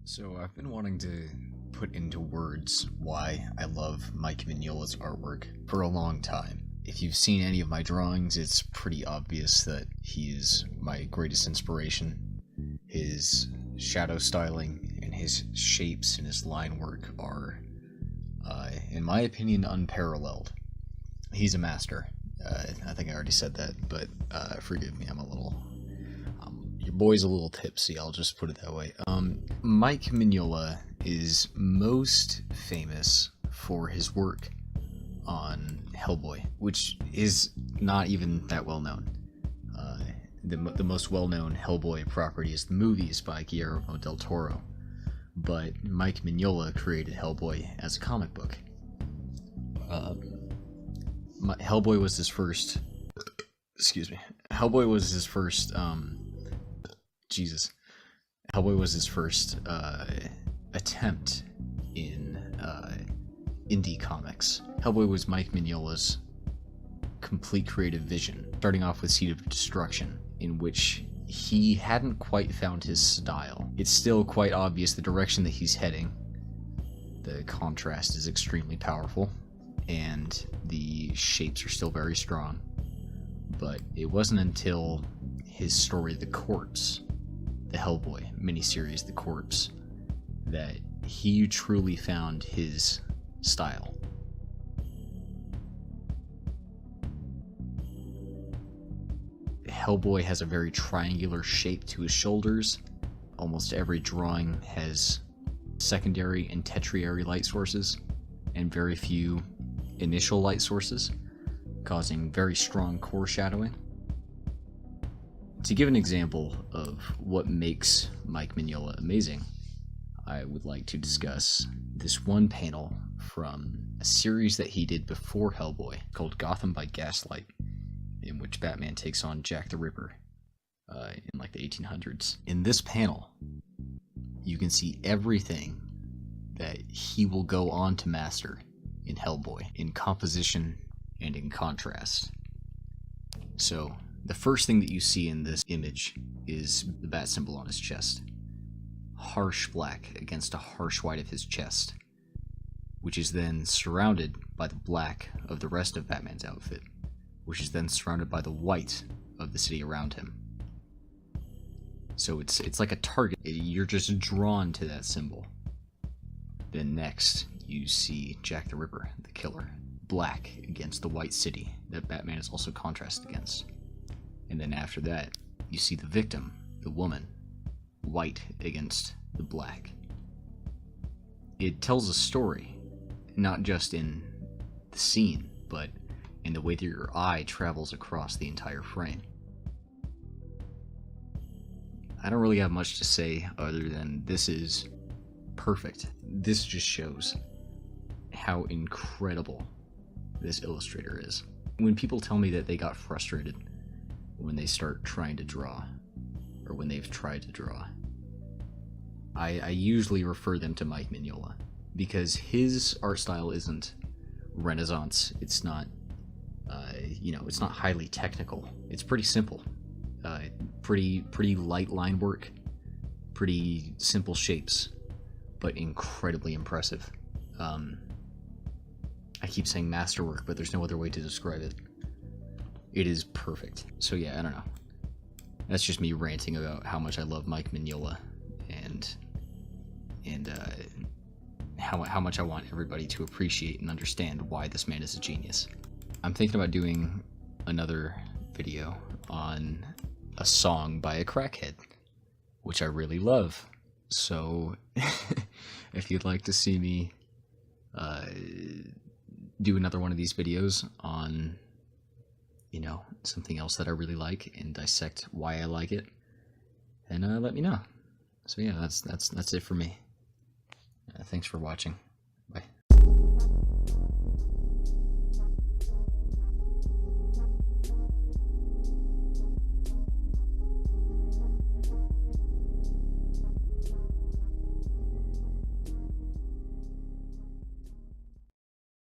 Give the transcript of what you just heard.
So I've been wanting to put into words why I love Mike Mignola's artwork for a long time. If you've seen any of my drawings, it's pretty obvious that he is my greatest inspiration. His shadow styling and his shapes and his line work are, in my opinion, unparalleled. He's a master. I think I already said that, but forgive me, your boy's a little tipsy, I'll just put it that way. Mike Mignola is most famous for his work on Hellboy, which is not even that well known. The most well-known Hellboy property is the movies by Guillermo del Toro, but Mike Mignola created Hellboy as a comic book. Hellboy was his first... Excuse me. Hellboy was his first... Hellboy was his first attempt in indie comics. Hellboy was Mike Mignola's complete creative vision, starting off with Seed of Destruction, in which he hadn't quite found his style. It's still quite obvious the direction that he's heading. The contrast is extremely powerful, and the shapes are still very strong. But it wasn't until his story, The Corpse, the Hellboy miniseries, The Corpse, that he truly found his style. Hellboy has a very triangular shape to his shoulders. Almost every drawing has secondary and tertiary light sources, and very few initial light sources, causing very strong core shadowing. To give an example of what makes Mike Mignola amazing, I would like to discuss this one panel from a series that he did before Hellboy called Gotham by Gaslight, in which Batman takes on Jack the Ripper in like the 1800s. In this panel, you can see everything that he will go on to master in Hellboy, in composition and in contrast. So, the first thing that you see in this image is the bat symbol on his chest. Harsh black against a harsh white of his chest, which is then surrounded by the black of the rest of Batman's outfit, which is then surrounded by the white of the city around him. So it's like a target. You're just drawn to that symbol. Then next, you see Jack the Ripper, the killer, black against the white city that Batman is also contrasted against. And then after that, you see the victim, the woman, white against the black. It tells a story, not just in the scene, but in the way that your eye travels across the entire frame. I don't really have much to say other than this is perfect. This just shows how incredible this illustrator is. When people tell me that they got frustrated when they start trying to draw, or when they've tried to draw, I usually refer them to Mike Mignola, because his art style isn't Renaissance. It's not, it's not highly technical. It's pretty simple, pretty light line work, pretty simple shapes, but incredibly impressive. I keep saying masterwork, but there's no other way to describe it. It is perfect. So yeah, I don't know. That's just me ranting about how much I love Mike Mignola and how much I want everybody to appreciate and understand why this man is a genius. I'm thinking about doing another video on a song by a crackhead, which I really love. So if you'd like to see me do another one of these videos on something else that I really like and dissect why I like it, then let me know. So yeah, that's it for me. Thanks for watching.